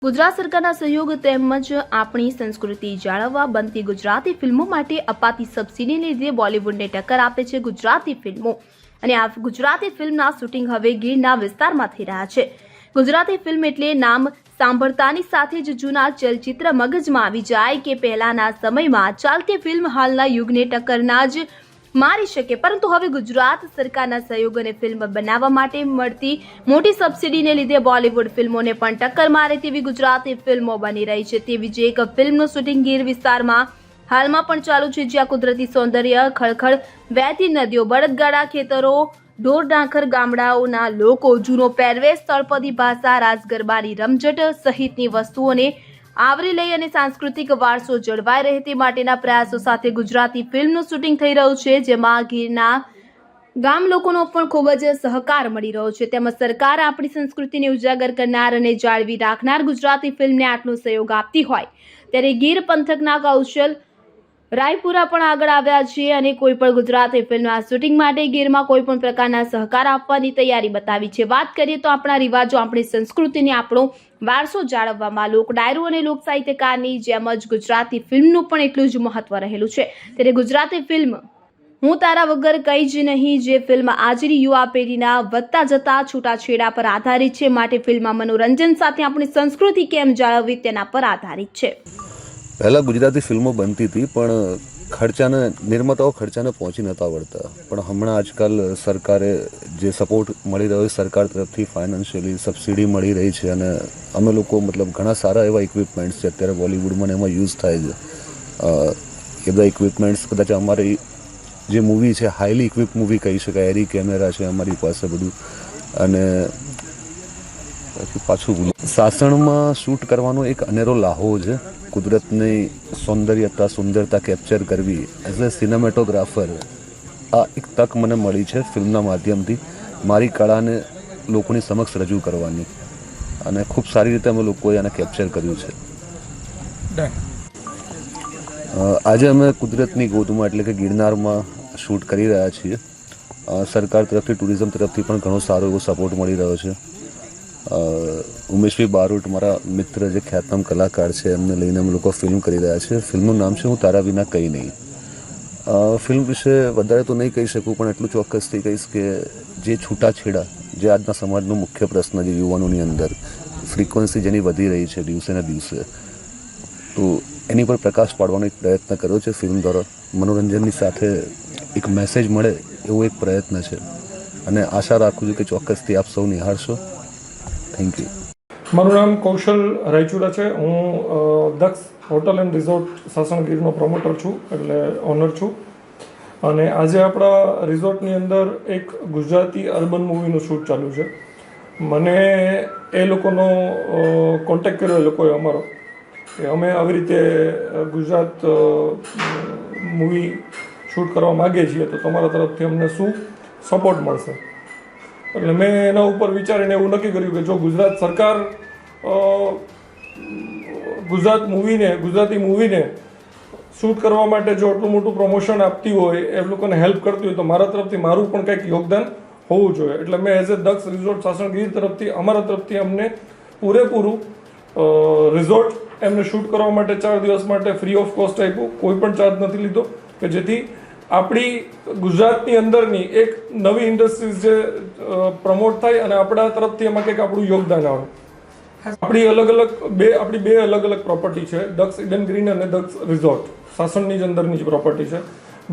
ગુજરાત સરકારના સહયોગ તેમજ આપણી સંસ્કૃતિ જાળવવા બનતી ગુજરાતી ફિલ્મો માટે અપાતી સબસિડીને લીધે બોલિવૂડને ટક્કર આપે છે ગુજરાતી ફિલ્મો અને આ ગુજરાતી ફિલ્મના શૂટિંગ હવે ગીરના વિસ્તારમાં થઈ રહ્યા છે। ગુજરાતી ફિલ્મ એટલે નામ સાંભળતાની સાથે જ જૂના ચલચિત્ર મગજમાં આવી જાય કે પહેલાના સમયમાં ચાલતી ફિલ્મ હાલના યુગને ટક્કર ના જ મારી શકે, પરંતુ હવે ગુજરાત સરકારના સહયોગ અને ફિલ્મ બનાવવા માટે મળતી મોટી સબસિડીને લીધે બોલિવૂડ ફિલ્મોને પણ ટક્કર મારે તેવી ગુજરાતી ફિલ્મો બની રહી છે। તેવી જ એક ફિલ્મનું શૂટિંગ ગીર વિસ્તારમાં હાલમાં પણ ચાલુ છે, જ્યાં કુદરતી સૌંદર્ય, ખળખળ વહેતી નદીઓ, બળદગાડા, ખેતરો, ઢોર ઢાંખર ગામડાઓના લોકો, જૂનો પહેરવેશ, તળપદી ભાષા, રાસ ગરબાની રમઝટ સહિતની વસ્તુઓને આવરી લઈ અને સાંસ્કૃતિક વારસો જળવાઈ રહે તે માટેના પ્રયાસો સાથે ગુજરાતી ફિલ્મનું શૂટિંગ થઈ રહ્યું છે, જેમાં ગીરના ગામ લોકોનો પણ ખૂબ જ સહકાર મળી રહ્યો છે। તેમજ સરકાર આપણી સંસ્કૃતિને ઉજાગર કરનાર અને જાળવી રાખનાર ગુજરાતી ફિલ્મને આટલો સહયોગ આપતી હોય ત્યારે ગીર પંથકના કૌશલ રાયપુરા પણ આગળ આવ્યા છે અને કોઈ પણ ગુજરાતી ફિલ્મના શૂટિંગ માટે ગીરમાં કોઈ પણ પ્રકારના સહકાર આપવાની તૈયારી બતાવી છે। વાત કરીએ તો આપણા રિવાજો, આપણી સંસ્કૃતિને આપણો વારસો જાળવવામાં લોક ડાયરો અને લોક સાહિત્યકારની જેમ જ ગુજરાતી ફિલ્મનું પણ એટલું જ મહત્વ રહેલું છે। ત્યારે ગુજરાતી ફિલ્મ હું તારા વગર કંઈ જ નહીં, જે ફિલ્મ આજની યુવા પેઢીના વધતા જતા છૂટાછેડા પર આધારિત છે, માટે ફિલ્મમાં મનોરંજન સાથે આપણી સંસ્કૃતિ કેમ જાળવવી તેના પર આધારિત છે। પહેલાં ગુજરાતી ફિલ્મો બનતી હતી પણ નિર્માતાઓ ખર્ચાને પહોંચી નહોતા વળતા, પણ હમણાં આજકાલ સરકારે જે સપોર્ટ મળી રહ્યો છે સરકાર તરફથી ફાઇનાન્શિયલી સબસિડી મળી રહી છે અને અમે લોકો ઘણા સારા એવા ઇક્વિપમેન્ટ્સ છે અત્યારે બોલિવૂડમાં એમાં યુઝ થાય છે। એ બધા ઇક્વિપમેન્ટ્સ કદાચ અમારી જે મૂવી છે હાઈલી ઇક્વિપ મૂવી કહી શકાય, એરી કેમેરા છે અમારી પાસે બધું, અને પછી પાછું સાસણમાં શૂટ કરવાનો એક અનેરો લાહો છે। કુદરતની સૌંદર્યતા, સુંદરતા કેપ્ચર કરવી એઝ અ સિનેમેટોગ્રાફર, આ એક તક મને મળી છે ફિલ્મના માધ્યમથી મારી કળાને લોકોની સમક્ષ રજૂ કરવાની, અને ખૂબ સારી રીતે અમે લોકોએ આને કેપ્ચર કર્યું છે। આજે અમે કુદરતની ગોદમાં એટલે કે ગિરનારમાં શૂટ કરી રહ્યા છીએ। સરકાર તરફથી, ટુરિઝમ તરફથી પણ ઘણો સારો એવો સપોર્ટ મળી રહ્યો છે। ઉમેશભાઈ બારોટ મારા મિત્ર જે ખ્યાતનામ કલાકાર છે, એમને લઈને અમે લોકો ફિલ્મ કરી રહ્યા છે। ફિલ્મનું નામ છે હું તારા વિના કંઈ નહીં। ફિલ્મ વિશે વધારે તો નહીં કહી શકું, પણ એટલું ચોક્કસથી કહીશ કે જે છૂટાછેડા, જે આજના સમાજનો મુખ્ય પ્રશ્ન છે યુવાનોની અંદર, ફ્રિકવન્સી જેની વધી રહી છે દિવસે ને દિવસે, તો એની પર પ્રકાશ પાડવાનો એક પ્રયત્ન કર્યો છે ફિલ્મ દ્વારા। મનોરંજનની સાથે એક મેસેજ મળે એવો એક પ્રયત્ન છે, અને આશા રાખું છું કે ચોક્કસથી આપ સૌ નિહાળશો। Thank you. મારું નામ કૌશલ રાયચુરા છે। હું દક્ષ હોટલ એન્ડ રિઝોર્ટ સાસણગીરનો પ્રમોટર છું, એટલે ઓનર છું, અને આજે આપણા રિઝોર્ટની અંદર એક ગુજરાતી અર્બન મૂવીનું શૂટ ચાલુ છે। મને એ લોકોનો કોન્ટેક્ટ કર્યો, એ લોકોએ અમારો, કે અમે આવી રીતે ગુજરાત મૂવી શૂટ કરવા માગીએ છીએ, તો તમારા તરફથી અમને શું સપોર્ટ મળશે? એટલે મેં એના ઉપર વિચારીને એવું નક્કી કર્યું કે જો ગુજરાત સરકાર ગુજરાતી મૂવીને શૂટ કરવા માટે જો આટલું મોટું પ્રમોશન આપતી હોય, એ લોકોને હેલ્પ કરતી હોય, તો મારા તરફથી મારું પણ કંઈક યોગદાન હોવું જોઈએ। એટલે મેં as a Daksha resort Sasan Gir તરફથી, અમારા તરફથી અમને પૂરેપૂરું રિઝોર્ટ એમને શૂટ કરવા માટે 4 દિવસ માટે ફ્રી ઓફ કોસ્ટ આપ્યું, કોઈ પણ ચાર્જ નથી લીધો, કે જેથી આપણી ગુજરાતની અંદરની એક નવી ઇન્ડસ્ટ્રીઝ જે પ્રમોટ થાય અને આપણા તરફથી એમાં કંઈક આપણું યોગદાન આવે। આપણી બે અલગ અલગ પ્રોપર્ટી છે, દક્ષ ઇડન ગ્રીન અને દક્ષ રિઝોર્ટ, સાસણની જ અંદરની જ પ્રોપર્ટી છે।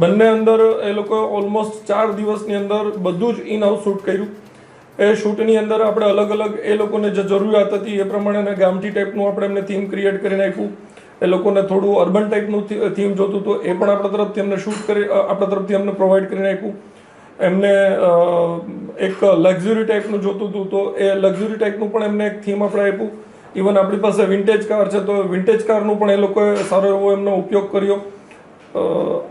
બંને અંદર એ લોકો ઓલમોસ્ટ 4 દિવસની અંદર બધું જ ઇન હાઉસ શૂટ કર્યું। એ શૂટની અંદર આપણે અલગ અલગ એ લોકોને જે જરૂરિયાત હતી એ પ્રમાણે ગામઠી ટાઈપનું આપણે એમને થીમ ક્રિએટ કરીને આપ્યું। એ લોકોને થોડું અર્બન ટાઈપનું થીમ જોતું હતું, એ પણ આપણા તરફથી અમને આપણા તરફથી અમને પ્રોવાઈડ કરીને આપ્યું। એમને એક લક્ઝરી ટાઈપનું જોતું હતું, તો એ લક્ઝરી ટાઈપનું પણ એમને એક થીમ આપણે આપ્યું। ઇવન આપણી પાસે વિન્ટેજ કાર છે, તો વિન્ટેજ કારનું પણ એ લોકોએ સારો એવો એમનો ઉપયોગ કર્યો।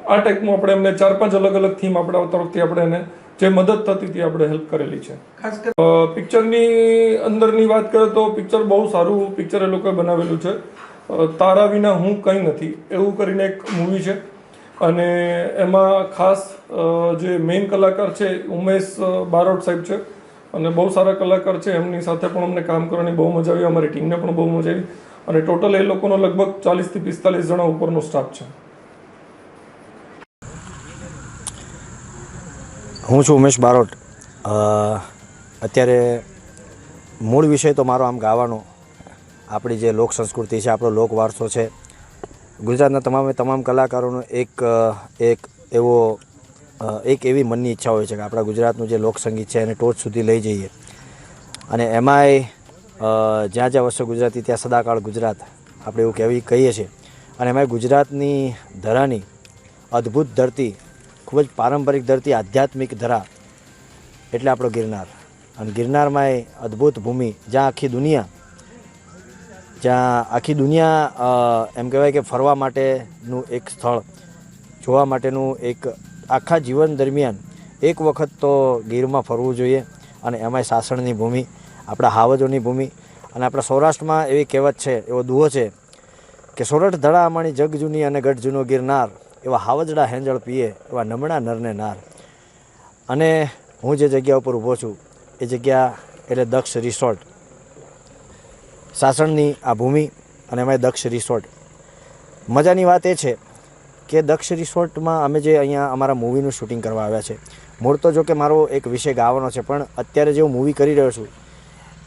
આ ટાઈપનું આપણે એમને 4-5 અલગ અલગ થીમ આપણા તરફથી આપણે એને જે મદદ થતી હતી આપણે હેલ્પ કરેલી છે। પિક્ચરની અંદરની વાત કરીએ તો પિક્ચર બહુ સારું પિક્ચર એ લોકોએ બનાવેલું છે। તારા વિના હું કંઈ નથી એવું કરીને એક મૂવી છે, અને એમાં ખાસ જે મેઇન કલાકાર છે ઉમેશ બારોટ સાહેબ છે, અને બહુ સારા કલાકાર છે, એમની સાથે પણ અમને કામ કરવાની બહુ મજા આવી, અમારી ટીમને પણ બહુ મજા આવી. અને ટોટલ એ લોકોનો લગભગ 40 થી 45 જણા ઉપરનો સ્ટાફ છે. હું છું ઉમેશ બારોટ. અત્યારે મૂળ વિષય તો મારો આમ ગાવાનો, આપણી જે લોક સંસ્કૃતિ છે, આપણો લોક વારસો છે, ગુજરાતના તમામ કલાકારોનો એક એવી મનની ઈચ્છા હોય છે કે આપણા ગુજરાતનું જે લોકસંગીત છે એને ટોચ સુધી લઈ જઈએ. અને એમાંય જ્યાં જ્યાં વસે ગુજરાતી ત્યાં સદાકાળ ગુજરાત, આપણે એવું કહીએ છીએ. અને એમાંય ગુજરાતની ધરાની અદ્ભુત ધરતી, ખૂબ જ પારંપરિક ધરતી, આધ્યાત્મિક ધરા એટલે આપણો ગિરનાર. અને ગિરનારમાંય અદ્ભુત ભૂમિ, જ્યાં આખી દુનિયા એમ કહેવાય કે ફરવા માટેનું એક સ્થળ, જોવા માટેનું એક, આખા જીવન દરમિયાન એક વખત તો ગીરમાં ફરવું જોઈએ. અને એમાંય સાસણની ભૂમિ, આપણા હાવજોની ભૂમિ. અને આપણા સૌરાષ્ટ્રમાં એવી કહેવત છે, એવો દુહો છે કે સોરઠ ધડા અમાણી જગ જૂની અને ગઢ જૂનો ગિરનાર, એવા હાવજડા હેંજળ પીએ એવા નમણા નરને નાર. અને હું જે જગ્યા ઉપર ઊભો છું એ જગ્યા એટલે દક્ષ રિસોર્ટ, સાસણની આ ભૂમિ અને એમાંય દક્ષ રિસોર્ટ. મજાની વાત એ છે કે દક્ષ રિસોર્ટમાં અમે જે અહીંયા અમારા મૂવીનું શૂટિંગ કરવા આવ્યા છે. મૂળ તો જો કે મારો એક વિષય ગાવાનો છે, પણ અત્યારે જે હું મૂવી કરી રહ્યો છું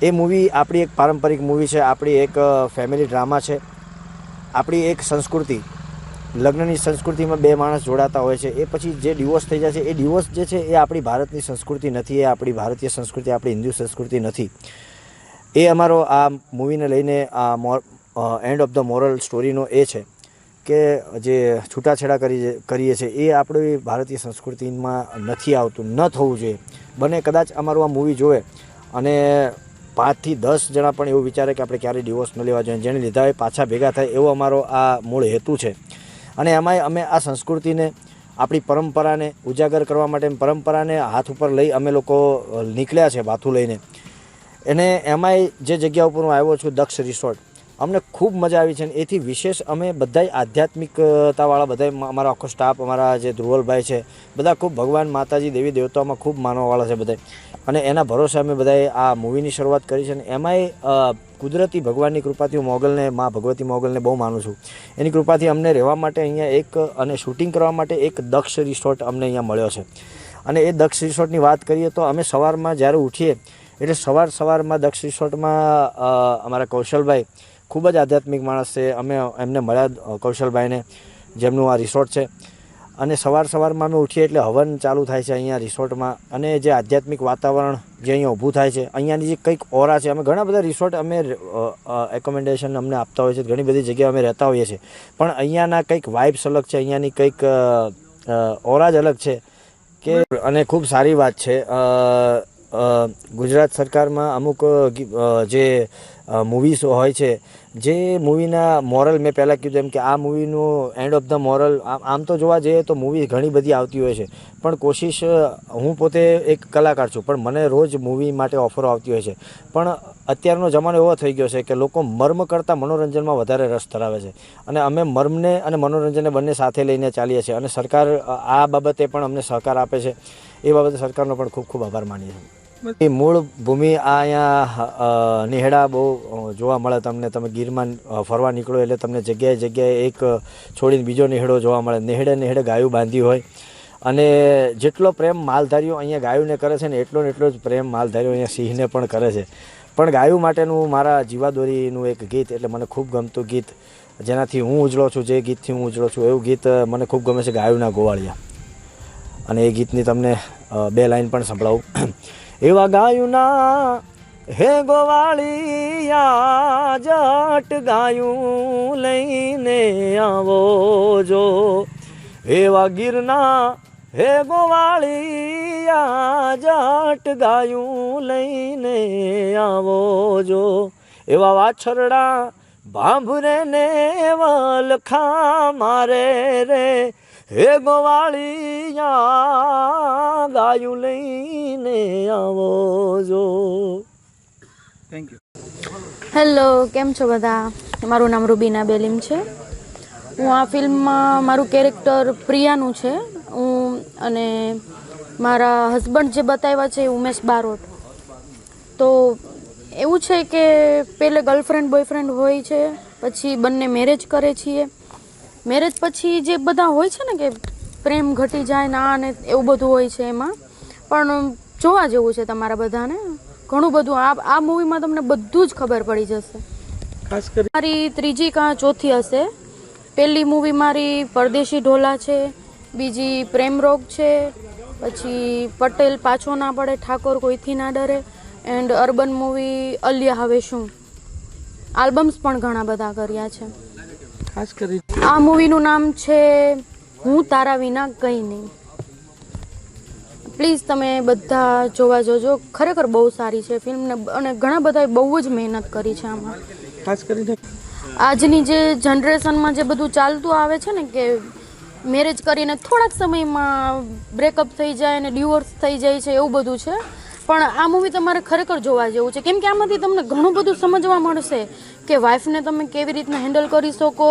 એ મૂવી આપણી એક પારંપરિક મૂવી છે, આપણી એક ફેમિલી ડ્રામા છે, આપણી એક સંસ્કૃતિ. લગ્નની સંસ્કૃતિમાં બે માણસ જોડાતા હોય છે, એ પછી જે ડિવોર્સ થઈ જાય છે, એ ડિવોર્સ જે છે એ આપણી ભારતની સંસ્કૃતિ નથી, એ આપણી ભારતીય સંસ્કૃતિ, આપણી હિન્દુ સંસ્કૃતિ નથી. એ અમારો આ મૂવીને લઈને આ એન્ડ ઓફ ધ મોરલ સ્ટોરીનો એ છે કે જે છૂટાછેડા કરીએ છીએ એ આપણી ભારતીય સંસ્કૃતિમાં નથી આવતું, ન થવું જોઈએ. બને કદાચ અમારું આ મૂવી જોવે અને 5 થી 10 જણા પણ એવું વિચારે કે આપણે ક્યારેય ડિવોર્સ ન લેવા જોઈએ, જેને લીધા હોય પાછા ભેગા થાય, એવો અમારો આ મૂળ હેતુ છે. અને એમાંય અમે આ સંસ્કૃતિને, આપણી પરંપરાને ઉજાગર કરવા માટે, પરંપરાને હાથ ઉપર લઈ અમે લોકો નીકળ્યા છે ભાથું લઈને. અને એમાંય જે જગ્યા ઉપર હું આવ્યો છું, દક્ષ રિસોર્ટ, અમને ખૂબ મજા આવી છે. અને એથી વિશેષ અમે બધાય આધ્યાત્મિકતાવાળા, બધા અમારો આખો સ્ટાફ, અમારા જે ધ્રુવલભાઈ છે, બધા ખૂબ ભગવાન, માતાજી, દેવી દેવતાઓમાં ખૂબ માનવાવાળા છે બધા. અને એના ભરોસે અમે બધાએ આ મૂવીની શરૂઆત કરી છે. અને એમાંય કુદરતી ભગવાનની કૃપાથી હું મોગલને, મા ભગવતી મોગલને બહુ માનું છું. એની કૃપાથી અમને રહેવા માટે અહીંયા અને શૂટિંગ કરવા માટે એક દક્ષ રિસોર્ટ અમને અહીંયા મળ્યો છે. અને એ દક્ષ રિસોર્ટની વાત કરીએ તો અમે સવારમાં જ્યારે ઉઠીએ એટલે સવારમાં દક્ષ રિસોર્ટમાં અમારા કૌશલભાઈ ખૂબ જ આધ્યાત્મિક માણસ છે. અમે એમને મળ્યા, કૌશલભાઈને, જેમનું આ રિસોર્ટ છે. અને સવારમાં અમે ઉઠીએ એટલે હવન ચાલુ થાય છે અહીંયા રિસોર્ટમાં. અને જે આધ્યાત્મિક વાતાવરણ જે અહીંયા ઊભું થાય છે, અહીંયાની જે કંઈક ઓરા છે, અમે ઘણા બધા રિસોર્ટ અમે એકોમોડેશન અમને આપતા હોઈએ છીએ, ઘણી બધી જગ્યાએ અમે રહેતા હોઈએ છીએ, પણ અહીંયાના કંઈક વાઇબ્સ અલગ છે, અહીંયાની કંઈક ઓરા જ અલગ છે કે. અને ખૂબ સારી વાત છે, ગુજરાત સરકારમાં અમુક જે મૂવીઝ હોય છે, જે મૂવીના મોરલ, મેં પહેલાં કીધું એમ કે આ મૂવીનું એન્ડ ઓફ ધ મોરલ, આમ તો જોવા જઈએ તો મૂવી ઘણી બધી આવતી હોય છે, પણ કોશિશ, હું પોતે એક કલાકાર છું, પણ મને રોજ મૂવી માટે ઓફરો આવતી હોય છે. પણ અત્યારનો જમાનો એવો થઈ ગયો છે કે લોકો મર્મ કરતાં મનોરંજનમાં વધારે રસ ધરાવે છે. અને અમે મર્મને અને મનોરંજનને બંને સાથે લઈને ચાલીએ છીએ. અને સરકાર આ બાબતે પણ અમને સહકાર આપે છે. એ બાબતે સરકારનો પણ ખૂબ ખૂબ આભાર માનીએ છીએ. એ મૂળ ભૂમિ અહીંયા નેહડા બહુ જોવા મળે તમને. તમે ગીરમાં ફરવા નીકળો એટલે તમને જગ્યાએ એક છોડીને બીજો નેહડો જોવા મળે. નેહડે ગાયું બાંધી હોય. અને જેટલો પ્રેમ માલધારીઓ અહીંયા ગાયુંને કરે છે ને એટલો જ પ્રેમ માલધારીઓ અહીંયા સિંહને પણ કરે છે. પણ ગાયું માટેનું મારા જીવાદોરીનું એક ગીત, એટલે મને ખૂબ ગમતું ગીત, જેનાથી હું ઉજળો છું, જે ગીતથી હું ઉજળો છું, એવું ગીત મને ખૂબ ગમે છે, ગાયુંના ગોવાળિયા. અને એ ગીતની તમને 2 લાઈન પણ સંભળાવું. એવા ગાયુંના હે ગોવાળિયા, જટ ગાયું લઈને આવો જો. એવા ગીરના હે ગોવાળિયા, જટ ગાયું લઈને આવો જો. એવા વાછરડા ભાંભરે ને વલખા મારે રે, હે ગોવાળિયા, ગાયું લઈને આવો જો. Thank you. હેલો, કેમ છો બધા? મારું નામ રૂબીના બેલીમ છે. હું આ ફિલ્મમાં, મારું કેરેક્ટર પ્રિયાનું છે. હું અને મારા હસબન્ડ જે બતાવ્યા છે એ ઉમેશ બારોટ. તો એવું છે કે પહેલે ગર્લફ્રેન્ડ બોયફ્રેન્ડ હોય છે, પછી બંને મેરેજ કરે છીએ. મેરેજ પછી જે બધા હોય છે ને કે પ્રેમ ઘટી જાય ના ને એવું બધું હોય છે એમાં. પણ જોવા જેવું છે તમારા બધાને, ઘણું બધું. આ મૂવીમાં તમને બધું જ ખબર પડી જશે. ખાસ કરી મારી ત્રીજી કાં ચોથી હશે. પહેલી મૂવી મારી પરદેશી ઢોલા છે, બીજી પ્રેમ રોગ છે, પછી પટેલ પાછો ના પડે, ઠાકોર કોઈથી ના ડરે, એન્ડ અર્બન મૂવી અલિયા હવે શું. આલ્બમ્સ પણ ઘણા બધા કર્યા છે. ખાસ કરી આ મૂવીનું નામ છે હું તારા વિના કંઈ નહીં. પ્લીઝ તમે બધા જોવા જોજો, ખરેખર બહુ સારી છે ફિલ્મ અને ઘણા બધાએ બહુ જ મહેનત કરી છે આમાં. ખાસ કરીને આજની જે જનરેશનમાં જે બધું ચાલતું આવે છે ને કે મેરેજ કરીને થોડાક સમયમાં બ્રેકઅપ થઈ જાય અને ડિવોર્સ થઈ જાય છે, એવું બધું છે. પણ આ મૂવી તમારે ખરેખર જોવા જેવું છે, કેમ કે આમાંથી તમને ઘણું બધું સમજવા મળશે કે વાઈફને તમે કેવી રીતના હેન્ડલ કરી શકો,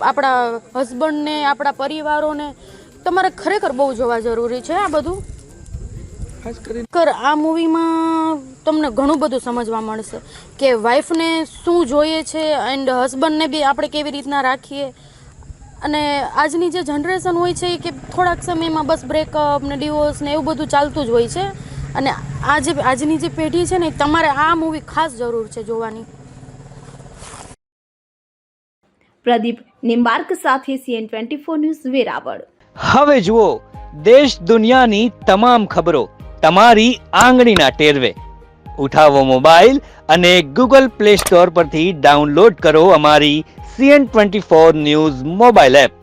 આપણા હસબન્ડને, આપણા પરિવારોને. તમારે ખરેખર બહુ જોવા જરૂરી છે આ બધું. ખાસ કરીને આ મૂવીમાં તમને ઘણું બધું સમજવા મળશે કે વાઈફને શું જોઈએ છે એન્ડ હસબન્ડને બી આપણે કેવી રીતના રાખીએ. અને આજની જે જનરેશન હોય છે કે થોડાક સમયમાં બસ બ્રેકઅપ ને ડિવોર્સ ને એવું બધું ચાલતું જ હોય છે. અને આજની જે પેઢી છે ને તમારે આ મૂવી ખાસ જરૂર છે જોવાની. પ્રદીપ નિંબાર્ક સાથે CN24 ન્યૂઝ વેરાવળ. હવે જુઓ દેશ દુનિયાની તમામ ખબરો તમારી આંગળીના ટેરવે. ઉઠાવો મોબાઈલ અને ગૂગલ પ્લે સ્ટોર પરથી ડાઉનલોડ કરો અમારી CN24 ન્યૂઝ મોબાઈલ એપ.